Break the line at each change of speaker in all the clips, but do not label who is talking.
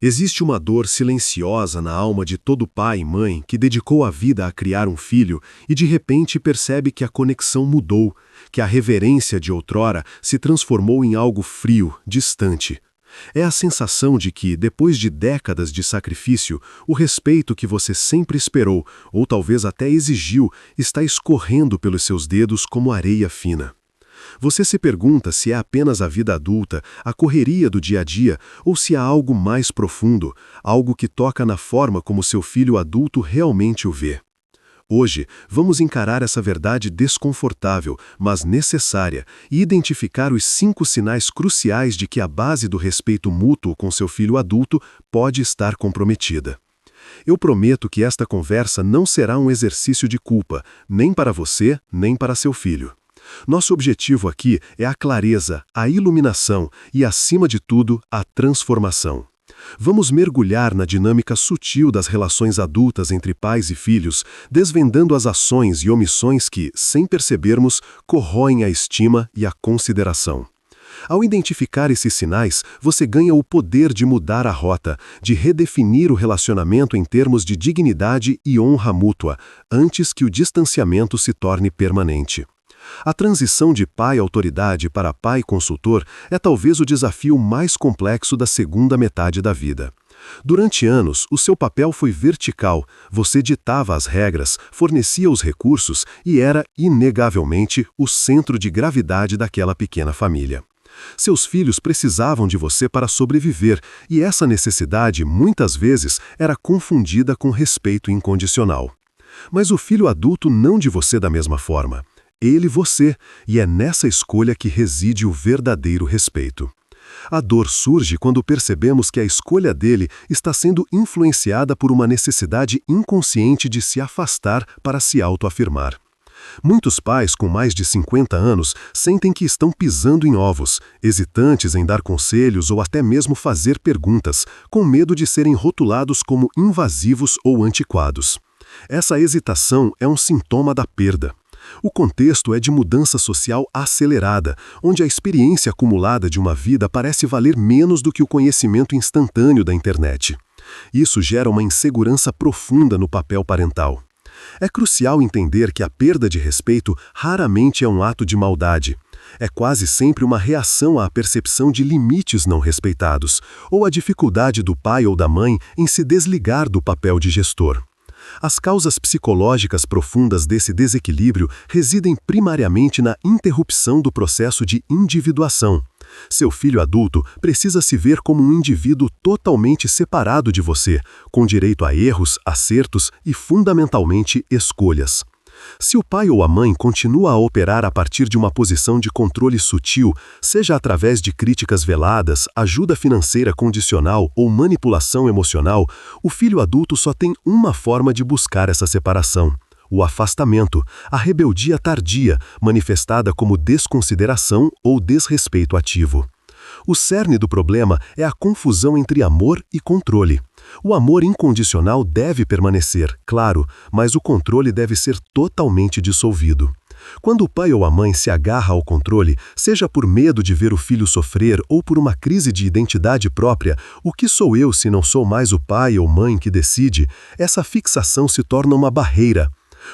Existe uma dor silenciosa na alma de todo pai e mãe que dedicou a vida a criar um filho e de repente percebe que a conexão mudou, que a reverência de outrora se transformou em algo frio, distante. É a sensação de que, depois de décadas de sacrifício, o respeito que você sempre esperou, ou talvez até exigiu, está escorrendo pelos seus dedos como areia fina. Você se pergunta se é apenas a vida adulta, a correria do dia a dia, ou se há algo mais profundo, algo que toca na forma como seu filho adulto realmente o vê. Hoje, vamos encarar essa verdade desconfortável, mas necessária, e identificar os 5 sinais cruciais de que a base do respeito mútuo com seu filho adulto pode estar comprometida. Eu prometo que esta conversa não será um exercício de culpa, nem para você, nem para seu filho. Nosso objetivo aqui é a clareza, a iluminação e, acima de tudo, a transformação. Vamos mergulhar na dinâmica sutil das relações adultas entre pais e filhos, desvendando as ações e omissões que, sem percebermos, corroem a estima e a consideração. Ao identificar esses sinais, você ganha o poder de mudar a rota, de redefinir o relacionamento em termos de dignidade e honra mútua, antes que o distanciamento se torne permanente. A transição de pai-autoridade para pai-consultor é talvez o desafio mais complexo da segunda metade da vida. Durante anos, o seu papel foi vertical, você ditava as regras, fornecia os recursos e era, inegavelmente, o centro de gravidade daquela pequena família. Seus filhos precisavam de você para sobreviver, e essa necessidade, muitas vezes, era confundida com respeito incondicional. Mas o filho adulto não de você da mesma forma. Ele você, e é nessa escolha que reside o verdadeiro respeito. A dor surge quando percebemos que a escolha dele está sendo influenciada por uma necessidade inconsciente de se afastar para se autoafirmar. Muitos pais com mais de 50 anos sentem que estão pisando em ovos, hesitantes em dar conselhos ou até mesmo fazer perguntas, com medo de serem rotulados como invasivos ou antiquados. Essa hesitação é um sintoma da perda. O contexto é de mudança social acelerada, onde a experiência acumulada de uma vida parece valer menos do que o conhecimento instantâneo da internet. Isso gera uma insegurança profunda no papel parental. É crucial entender que a perda de respeito raramente é um ato de maldade. É quase sempre uma reação à percepção de limites não respeitados, ou à dificuldade do pai ou da mãe em se desligar do papel de gestor. As causas psicológicas profundas desse desequilíbrio residem primariamente na interrupção do processo de individuação. Seu filho adulto precisa se ver como um indivíduo totalmente separado de você, com direito a erros, acertos e, fundamentalmente, escolhas. Se o pai ou a mãe continua a operar a partir de uma posição de controle sutil, seja através de críticas veladas, ajuda financeira condicional ou manipulação emocional, o filho adulto só tem uma forma de buscar essa separação: o afastamento, a rebeldia tardia, manifestada como desconsideração ou desrespeito ativo. O cerne do problema é a confusão entre amor e controle. O amor incondicional deve permanecer, claro, mas o controle deve ser totalmente dissolvido. Quando o pai ou a mãe se agarra ao controle, seja por medo de ver o filho sofrer ou por uma crise de identidade própria, o que sou eu se não sou mais o pai ou mãe que decide, essa fixação se torna uma barreira.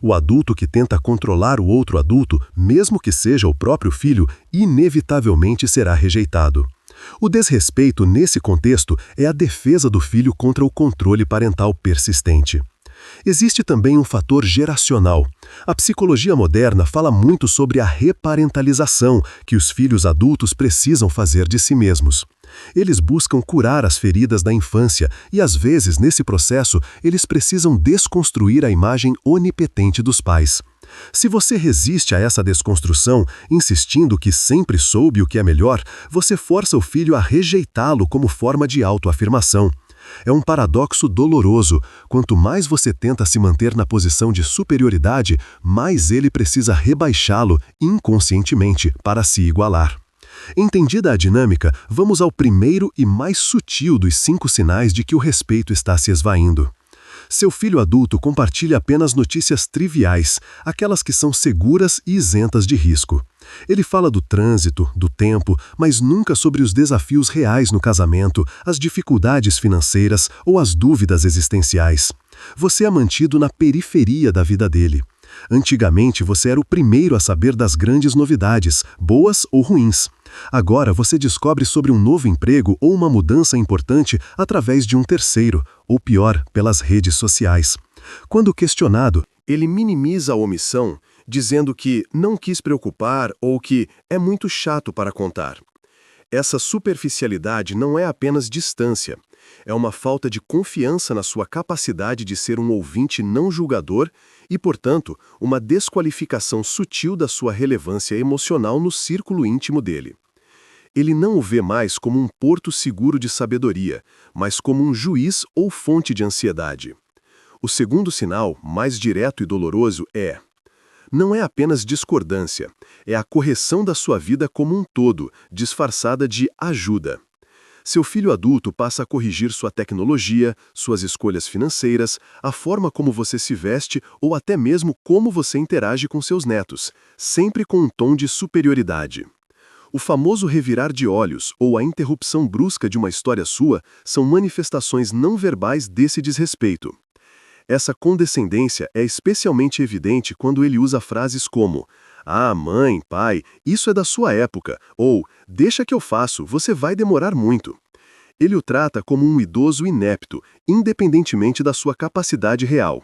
O adulto que tenta controlar o outro adulto, mesmo que seja o próprio filho, inevitavelmente será rejeitado. O desrespeito nesse contexto é a defesa do filho contra o controle parental persistente. Existe também um fator geracional. A psicologia moderna fala muito sobre a reparentalização que os filhos adultos precisam fazer de si mesmos. Eles buscam curar as feridas da infância e, às vezes, nesse processo, eles precisam desconstruir a imagem onipotente dos pais. Se você resiste a essa desconstrução, insistindo que sempre soube o que é melhor, você força o filho a rejeitá-lo como forma de autoafirmação. É um paradoxo doloroso. Quanto mais você tenta se manter na posição de superioridade, mais ele precisa rebaixá-lo inconscientemente para se igualar. Entendida a dinâmica, vamos ao primeiro e mais sutil dos 5 sinais de que o respeito está se esvaindo. Seu filho adulto compartilha apenas notícias triviais, aquelas que são seguras e isentas de risco. Ele fala do trânsito, do tempo, mas nunca sobre os desafios reais no casamento, as dificuldades financeiras ou as dúvidas existenciais. Você é mantido na periferia da vida dele. Antigamente você era o primeiro a saber das grandes novidades, boas ou ruins. Agora você descobre sobre um novo emprego ou uma mudança importante através de um terceiro, ou pior, pelas redes sociais. Quando questionado, ele minimiza a omissão, dizendo que não quis preocupar ou que é muito chato para contar. Essa superficialidade não é apenas distância, é uma falta de confiança na sua capacidade de ser um ouvinte não julgador e, portanto, uma desqualificação sutil da sua relevância emocional no círculo íntimo dele. Ele não o vê mais como um porto seguro de sabedoria, mas como um juiz ou fonte de ansiedade. O segundo sinal, mais direto e doloroso, não é apenas discordância, é a correção da sua vida como um todo, disfarçada de ajuda. Seu filho adulto passa a corrigir sua tecnologia, suas escolhas financeiras, a forma como você se veste ou até mesmo como você interage com seus netos, sempre com um tom de superioridade. O famoso revirar de olhos ou a interrupção brusca de uma história sua são manifestações não verbais desse desrespeito. Essa condescendência é especialmente evidente quando ele usa frases como "Ah, mãe, pai, isso é da sua época", ou "Deixa que eu faço, você vai demorar muito". Ele o trata como um idoso inepto, independentemente da sua capacidade real.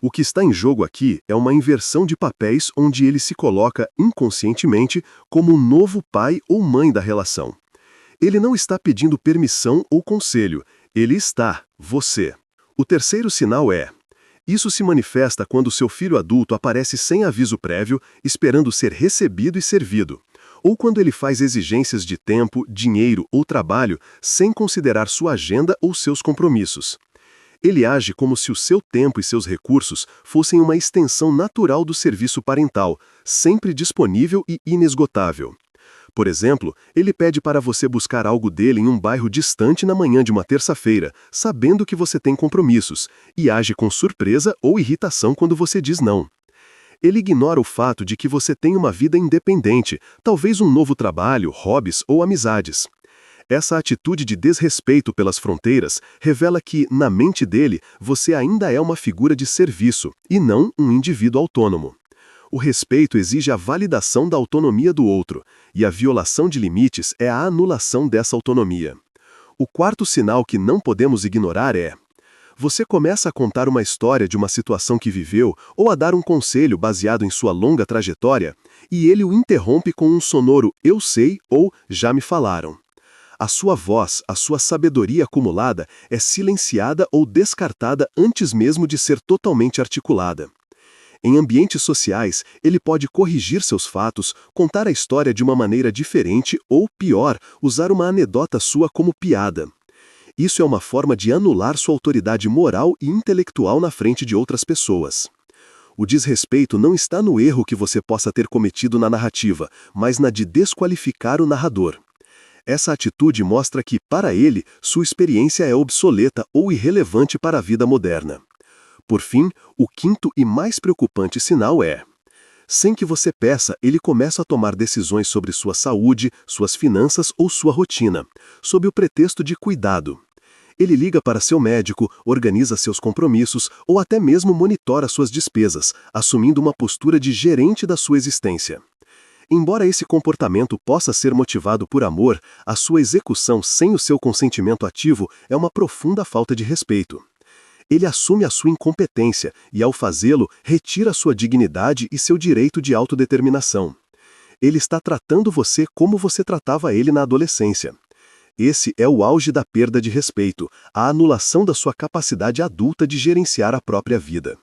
O que está em jogo aqui é uma inversão de papéis onde ele se coloca inconscientemente como um novo pai ou mãe da relação. Ele não está pedindo permissão ou conselho, ele está, você. O terceiro sinal isso se manifesta quando seu filho adulto aparece sem aviso prévio, esperando ser recebido e servido, ou quando ele faz exigências de tempo, dinheiro ou trabalho sem considerar sua agenda ou seus compromissos. Ele age como se o seu tempo e seus recursos fossem uma extensão natural do serviço parental, sempre disponível e inesgotável. Por exemplo, ele pede para você buscar algo dele em um bairro distante na manhã de uma terça-feira, sabendo que você tem compromissos, e age com surpresa ou irritação quando você diz não. Ele ignora o fato de que você tem uma vida independente, talvez um novo trabalho, hobbies ou amizades. Essa atitude de desrespeito pelas fronteiras revela que, na mente dele, você ainda é uma figura de serviço, e não um indivíduo autônomo. O respeito exige a validação da autonomia do outro, e a violação de limites é a anulação dessa autonomia. O quarto sinal que não podemos ignorar você começa a contar uma história de uma situação que viveu ou a dar um conselho baseado em sua longa trajetória, e ele o interrompe com um sonoro "eu sei" ou "já me falaram". A sua voz, a sua sabedoria acumulada é silenciada ou descartada antes mesmo de ser totalmente articulada. Em ambientes sociais, ele pode corrigir seus fatos, contar a história de uma maneira diferente ou, pior, usar uma anedota sua como piada. Isso é uma forma de anular sua autoridade moral e intelectual na frente de outras pessoas. O desrespeito não está no erro que você possa ter cometido na narrativa, mas na de desqualificar o narrador. Essa atitude mostra que, para ele, sua experiência é obsoleta ou irrelevante para a vida moderna. Por fim, o quinto e mais preocupante sinal sem que você peça, ele começa a tomar decisões sobre sua saúde, suas finanças ou sua rotina, sob o pretexto de cuidado. Ele liga para seu médico, organiza seus compromissos ou até mesmo monitora suas despesas, assumindo uma postura de gerente da sua existência. Embora esse comportamento possa ser motivado por amor, a sua execução sem o seu consentimento ativo é uma profunda falta de respeito. Ele assume a sua incompetência e, ao fazê-lo, retira sua dignidade e seu direito de autodeterminação. Ele está tratando você como você tratava ele na adolescência. Esse é o auge da perda de respeito, a anulação da sua capacidade adulta de gerenciar a própria vida.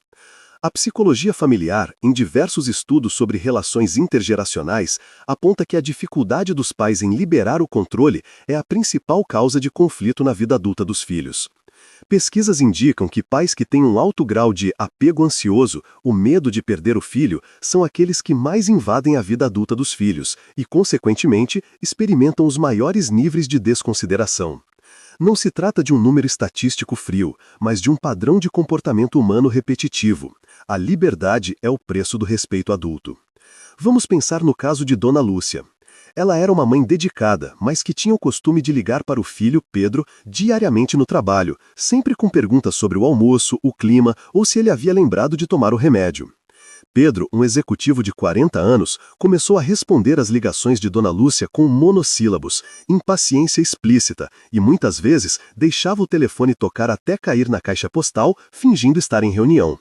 A psicologia familiar, em diversos estudos sobre relações intergeracionais, aponta que a dificuldade dos pais em liberar o controle é a principal causa de conflito na vida adulta dos filhos. Pesquisas indicam que pais que têm um alto grau de apego ansioso, o medo de perder o filho, são aqueles que mais invadem a vida adulta dos filhos e, consequentemente, experimentam os maiores níveis de desconsideração. Não se trata de um número estatístico frio, mas de um padrão de comportamento humano repetitivo. A liberdade é o preço do respeito adulto. Vamos pensar no caso de Dona Lúcia. Ela era uma mãe dedicada, mas que tinha o costume de ligar para o filho, Pedro, diariamente no trabalho, sempre com perguntas sobre o almoço, o clima ou se ele havia lembrado de tomar o remédio. Pedro, um executivo de 40 anos, começou a responder às ligações de Dona Lúcia com monossílabos, impaciência explícita, e muitas vezes deixava o telefone tocar até cair na caixa postal, fingindo estar em reunião.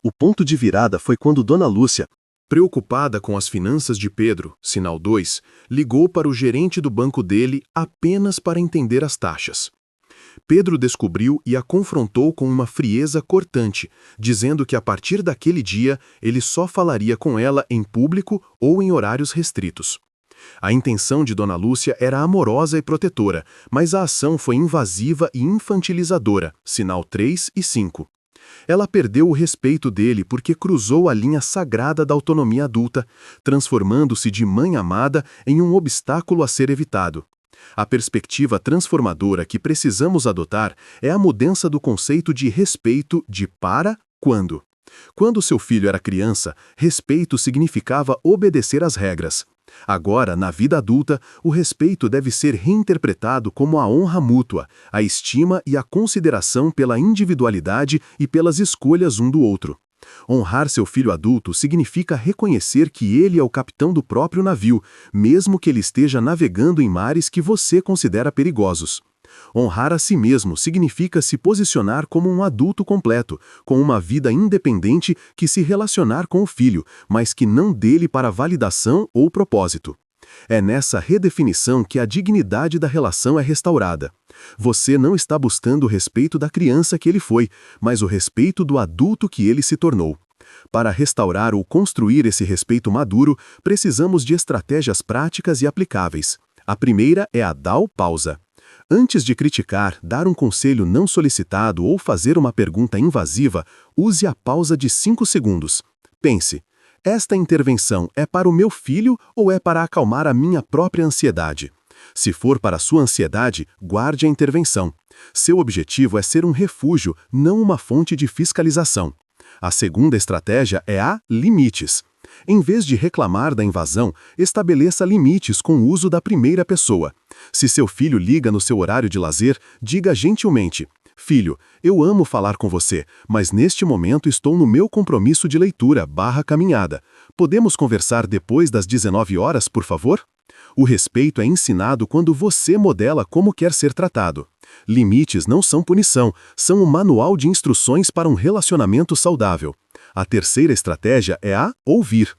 O ponto de virada foi quando Dona Lúcia, preocupada com as finanças de Pedro, sinal 2, ligou para o gerente do banco dele apenas para entender as taxas. Pedro descobriu e a confrontou com uma frieza cortante, dizendo que a partir daquele dia ele só falaria com ela em público ou em horários restritos. A intenção de Dona Lúcia era amorosa e protetora, mas a ação foi invasiva e infantilizadora, sinal 3 e 5. Ela perdeu o respeito dele porque cruzou a linha sagrada da autonomia adulta, transformando-se de mãe amada em um obstáculo a ser evitado. A perspectiva transformadora que precisamos adotar é a mudança do conceito de respeito de para quando. Quando seu filho era criança, respeito significava obedecer às regras. Agora, na vida adulta, o respeito deve ser reinterpretado como a honra mútua, a estima e a consideração pela individualidade e pelas escolhas um do outro. Honrar seu filho adulto significa reconhecer que ele é o capitão do próprio navio, mesmo que ele esteja navegando em mares que você considera perigosos. Honrar a si mesmo significa se posicionar como um adulto completo, com uma vida independente que se relacionar com o filho, mas que não dele para validação ou propósito. É nessa redefinição que a dignidade da relação é restaurada. Você não está buscando o respeito da criança que ele foi, mas o respeito do adulto que ele se tornou. Para restaurar ou construir esse respeito maduro, precisamos de estratégias práticas e aplicáveis. A primeira é a pausa. Antes de criticar, dar um conselho não solicitado ou fazer uma pergunta invasiva, use a pausa de 5 segundos. Pense: esta intervenção é para o meu filho ou é para acalmar a minha própria ansiedade? Se for para a sua ansiedade, guarde a intervenção. Seu objetivo é ser um refúgio, não uma fonte de fiscalização. A segunda estratégia é a limites. Em vez de reclamar da invasão, estabeleça limites com o uso da primeira pessoa. Se seu filho liga no seu horário de lazer, diga gentilmente: filho, eu amo falar com você, mas neste momento estou no meu compromisso de leitura/caminhada. Podemos conversar depois das 19 horas, por favor? O respeito é ensinado quando você modela como quer ser tratado. Limites não são punição, são um manual de instruções para um relacionamento saudável. A terceira estratégia é a ouvir.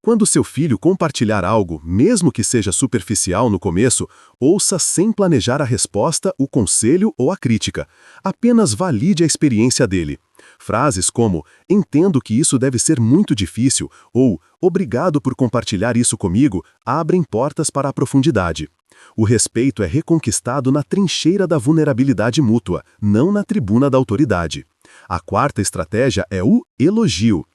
Quando seu filho compartilhar algo, mesmo que seja superficial no começo, ouça sem planejar a resposta, o conselho ou a crítica. Apenas valide a experiência dele. Frases como "entendo que isso deve ser muito difícil" ou "obrigado por compartilhar isso comigo" abrem portas para a profundidade. O respeito é reconquistado na trincheira da vulnerabilidade mútua, não na tribuna da autoridade. A quarta estratégia é o elogio.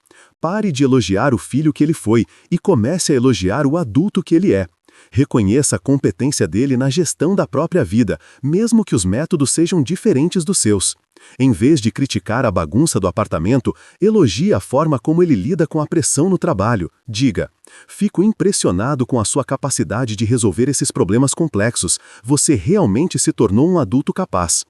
Pare de elogiar o filho que ele foi e comece a elogiar o adulto que ele é. Reconheça a competência dele na gestão da própria vida, mesmo que os métodos sejam diferentes dos seus. Em vez de criticar a bagunça do apartamento, elogie a forma como ele lida com a pressão no trabalho. Diga: fico impressionado com a sua capacidade de resolver esses problemas complexos. Você realmente se tornou um adulto capaz.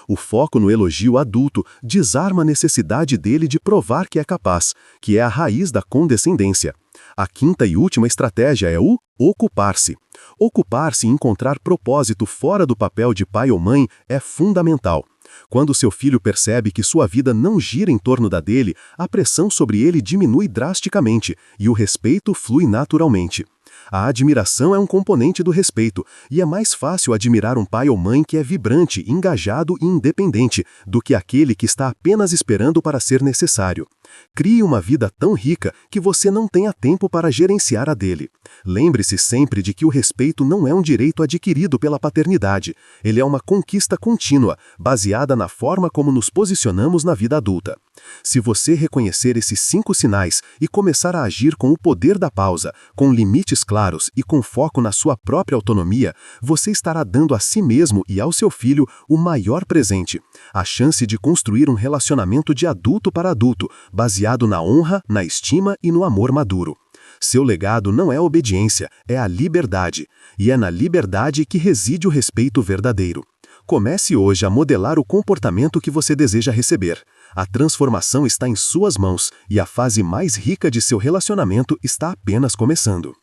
O foco no elogio adulto desarma a necessidade dele de provar que é capaz, que é a raiz da condescendência. A quinta e última estratégia é o ocupar-se. Ocupar-se e encontrar propósito fora do papel de pai ou mãe é fundamental. Quando seu filho percebe que sua vida não gira em torno da dele, a pressão sobre ele diminui drasticamente e o respeito flui naturalmente. A admiração é um componente do respeito, e é mais fácil admirar um pai ou mãe que é vibrante, engajado e independente, do que aquele que está apenas esperando para ser necessário. Crie uma vida tão rica que você não tenha tempo para gerenciar a dele. Lembre-se sempre de que o respeito não é um direito adquirido pela paternidade. Ele é uma conquista contínua, baseada na forma como nos posicionamos na vida adulta. Se você reconhecer esses 5 sinais e começar a agir com o poder da pausa, com limites claros e com foco na sua própria autonomia, você estará dando a si mesmo e ao seu filho o maior presente: a chance de construir um relacionamento de adulto para adulto, baseado na honra, na estima e no amor maduro. Seu legado não é a obediência, é a liberdade. E é na liberdade que reside o respeito verdadeiro. Comece hoje a modelar o comportamento que você deseja receber. A transformação está em suas mãos e a fase mais rica de seu relacionamento está apenas começando.